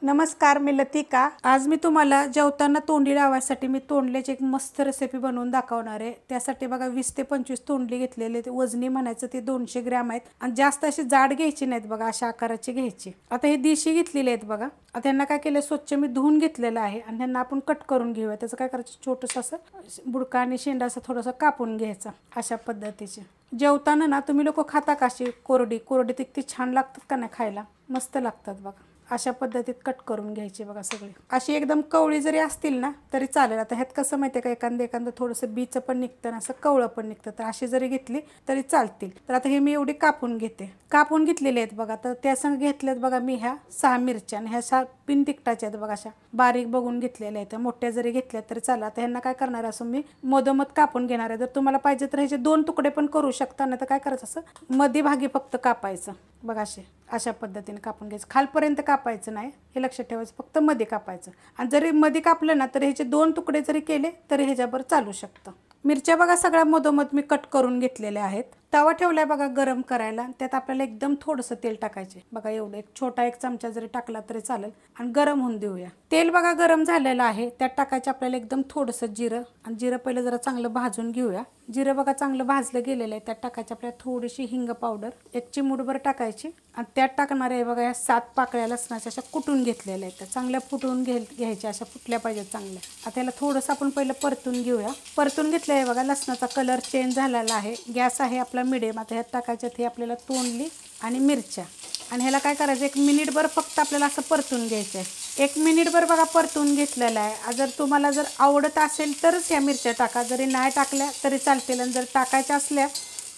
नमस्कार, मी लतिका। आज मी तुम्हाला जेवताना तोंडी लावायसाठी मी तोंडल्याची एक मस्त रेसिपी बनवून दाखवणार आहे। त्यासाठी बघा 20 ते 25 तोंडली घेतलेले, वजनी म्हणायचं ते 200 ग्रॅम आहेत आणि जास्त अशी जाड घ्यायची नाहीत बघा, अशा आकाराची घ्यायची। आता हे देशी घेतलेले आहेत बघा। आता यांना काय केलं, स्वच्छ मी धुवून घेतलेलं आहे आणि त्यांना आपण कट करून घेऊया। त्याचं काय करायचं, छोटंसं असं बुडका आणि शेंडा असं थोडंसं कापून घ्यायचं अशा पद्धतीचे। जेवताना ना तुम्ही लोक खाता का अशी कोरडी कोरडी ती छान लागतात का नाही खायला, मस्त लागतात बघा। अशा पद्धतीत कट करून घ्यायची बघा सगळी। अशी एकदम कवळी जरी असतील ना तरी चालेल। आता ह्यात कसं माहिती आहे का, एखादं थोडंसं बीचं पण निघतं, असं कवळं पण निघतं, तर अशी जरी घेतली तरी चालतील। तर आता हे मी एवढी कापून घेते, कापून घेतलेले आहेत बघा। तर त्या संग घेतल्यात बघा मी ह्या 6 मिरच्या आणि ह्या 6 पिन तिखटाच्या आहेत बघा, अशा बारीक बघून घेतलेल्या आहेत। मोठ्या जरी घेतल्या तरी चालेल। आता ह्यांना काय करणार असं मी मधोमध कापून घेणार आहे। जर तुम्हाला पाहिजे तर ह्याचे 2 तुकडे पण करू शकता, नाही तर काय करायचं, असं मध्ये भागी फक्त कापायचं बघा। अशा पद्धतीने कापून घ्यायचं, खालपर्यंत कापायचं नाही, हे लक्षात ठेवायचं, फक्त मध्ये कापायचं। आणि जरी मध्ये कापलं ना तर ह्याचे 2 तुकडे जरी केले तरी ह्याच्यावर चालू शकतं। मिरच्या बघा सगळ्या मधोमध मी कट करून घेतलेल्या आहेत। तवा ठेवलाय बघा गरम करायला, त्यात आपल्याला एकदम थोडंसं तेल टाकायचे बघा, एवढं एक छोटा 1 चमचा जरी टाकला तरी चालेल आणि गरम होऊन देऊया। तेल बघा गरम झालेलं आहे, त्यात टाकायचं आपल्याला एकदम थोडंसं जिरं आणि जिरं पहिलं जरा चांगलं भाजून घेऊया। जिरं बघा चांगलं भाजलं गेलेलं आहे, त्यात टाकायची आपल्याला थोडीशी हिंग पावडर 1 चिमूटभर टाकायची आणि त्यात टाकणार आहे बघा या 7 पाकळ्या लसणाच्या अशा कुटून घेतलेल्या आहेत, त्या चांगल्या फुटून घ्यायच्या, अशा फुटल्या पाहिजेत चांगल्या। आता याला थोडंसं आपण पहिलं परतून घेऊया। परतून घेतलं आहे बघा, लसणाचा कलर चेंज झालेला आहे, गॅस आहे आपला मिडियम। आता ह्यात टाकायच्यात हे आपल्याला तोंडली आणि मिरच्या आणि ह्याला काय करायचं, 1 मिनिटभर फक्त आपल्याला असं परतून घ्यायचं आहे। 1 मिनिटभर बघा परतून घेतलेलं आहे। जर तुम्हाला जर आवडत असेल तरच ह्या मिरच्या टाका, जरी नाही टाकल्या तरी चालतील। आणि जर टाकायच्या असल्या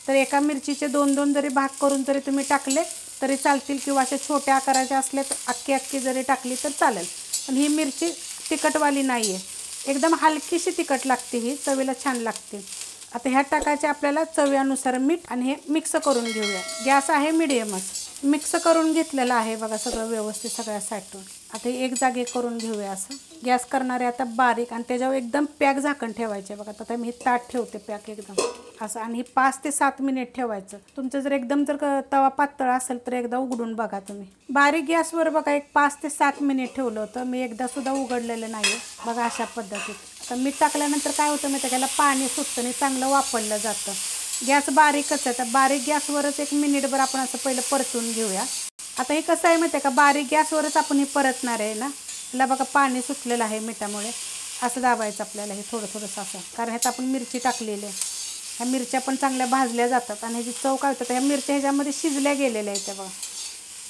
तर एका मिरचीचे 2-2 जरी भाग करून जरी तुम्ही टाकले तरी चालतील, किंवा अशा छोट्या आकाराच्या असल्या तर अख्खी जरी टाकली तर चालेल। पण ही मिरची तिखटवाली नाही आहे, एकदम हलकीशी तिखट लागते, ही चवीला छान लागते। आता ह्यात टाकायचे आपल्याला चवीनुसार मीठ आणि हे मिक्स करून घेऊया। गॅस आहे मिडियमच, मिक्स करून घेतलेलं आहे बघा सगळं व्यवस्थित सगळ्या साईडून। आता हे एक जागे करून घेऊया असं। गॅस करणारे आता बारीक आणि त्याच्यावर एकदम पॅक झाकण ठेवायचे बघा। आता मी ताट ठेवते पॅक एकदम असं, आणि 5 ते 7 मिनिट ठेवायचं। तुमचं जर एकदम जर तवा पातळ असेल तर एकदा उघडून बघा तुम्ही। बारीक गॅसवर बघा एक 5 ते 7 मिनिट ठेवलं होतं मी, एकदा सुद्धा उघडलेलं नाही बघा अशा पद्धतीत। आता मीठ टाकल्यानंतर काय होतं माहिती त्याला पाणी सुटतं आणि चांगलं वापरलं जातं। गॅस बारीकच आहे, तर बारीक गॅसवरच 1 मिनिटभर आपण असं पहिलं परतून घेऊया। आता हे कसं आहे माहिती आहे का, बारीक गॅसवरच आपण हे परतणार आहे ना, त्याला बघा पाणी सुटलेलं आहे मिठामुळे। असं दाबायचं आपल्याला हे थोडंसं असं, कारण ह्यात आपण मिरची टाकलेली आहे। ह्या मिरच्या पण चांगल्या भाजल्या जातात आणि ह्याची चव काय होतं, ह्या मिरच्या ह्याच्यामध्ये शिजल्या गेलेल्या आहेत बघा।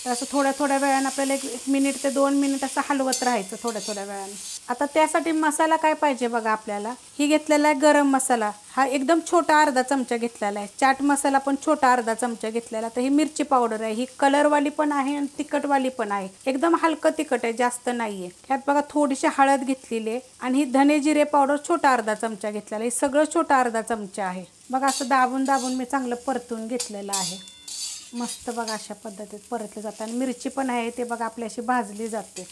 तर असं थोड्या वेळानं आपल्याला 1 मिनिट ते 2 मिनिट असं हलवत राहायचं थोड्या वेळानं। आता त्यासाठी मसाला काय पाहिजे बघा आपल्याला, ही घेतलेला आहे गरम मसाला, हा एकदम छोटा अर्धा चमचा घेतलेला आहे। चाट मसाला पण छोटा अर्धा चमचा घेतलेला। तर ही मिरची पावडर आहे, ही कलरवाली पण आहे आणि तिखटवाली पण आहे, एकदम हलकं तिखट आहे, जास्त नाही आहे। ह्यात बघा थोडीशी हळद घेतलेली आहे आणि ही धने जिरे पावडर छोटा अर्धा चमचा घेतलेला आहे, हे सगळं छोटा अर्धा चमचा आहे बघा। असं दाबून मी चांगलं परतून घेतलेलं आहे मस्त बघा। अशा पद्धतीत परतलं जातं आणि मिरची पण आहे ते बघा आपली अशी भाजली जाते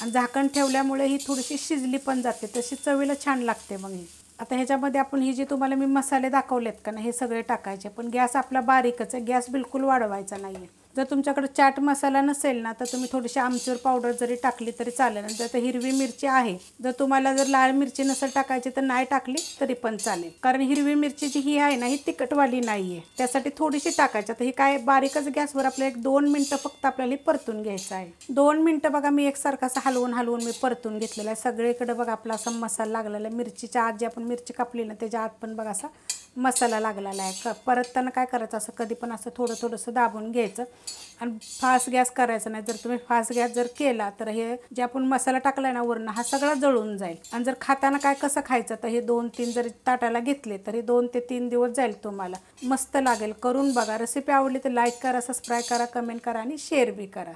आणि झाकण ठेवल्यामुळे ही थोडीशी शिजली पण जाते, तशी चवीला छान लागते मग ही। आता ह्याच्यामध्ये आपण ही जी तुम्हाला मी मसाले दाखवलेत का ना, हे सगळे टाकायचे, पण गॅस आपला बारीकच आहे, गॅस बिलकुल वाढवायचा नाही आहे। जर तुमच्याकडे चाट मसाला नसेल ना तर तुम्ही थोडीशी आमचूर पावडर जरी टाकली तरी चालेल। आणि जर हिरवी मिरची आहे, जर तुम्हाला जर लाल मिरची नसेल टाकायची तर नाही टाकली तरी पण चालेल, कारण हिरवी मिरची ही आहे ना ही तिखटवाली नाही आहे, त्यासाठी थोडीशी टाकायची। आता ही काय बारीकच गॅसवर आपल्याला 1-2 मिनटं फक्त आपल्याला परतून घ्यायचं आहे। 2 मिनटं बघा मी एकसारखं असं हलवून मी परतून घेतलेलं आहे सगळीकडे बघा। आपला असा मसाला लागलेला आहे, मिरचीच्या आत जी आपण मिरची कापली ना त्याच्या आत पण बघा असा मसाला लागलेला आहे। परतताना काय करायचं, असं कधी पण असं थोडंसं दाबून घ्यायचं आणि फास्ट गॅस करायचा नाही। जर तुम्ही फास्ट गॅस जर केला तर हे जे आपण मसाला टाकलाय ना वरनं, हा सगळा जळून जाईल। आणि जर खाताना काय कसं खायचं, तर हे 2-3 जरी ताटाला घेतले तरी 2 ते 3 दिवस जाईल तुम्हाला, मस्त लागेल। करून बघा, रेसिपी आवडली तर लाईक करा, सबस्क्राईब करा, कमेंट करा आणि शेअर बी करा।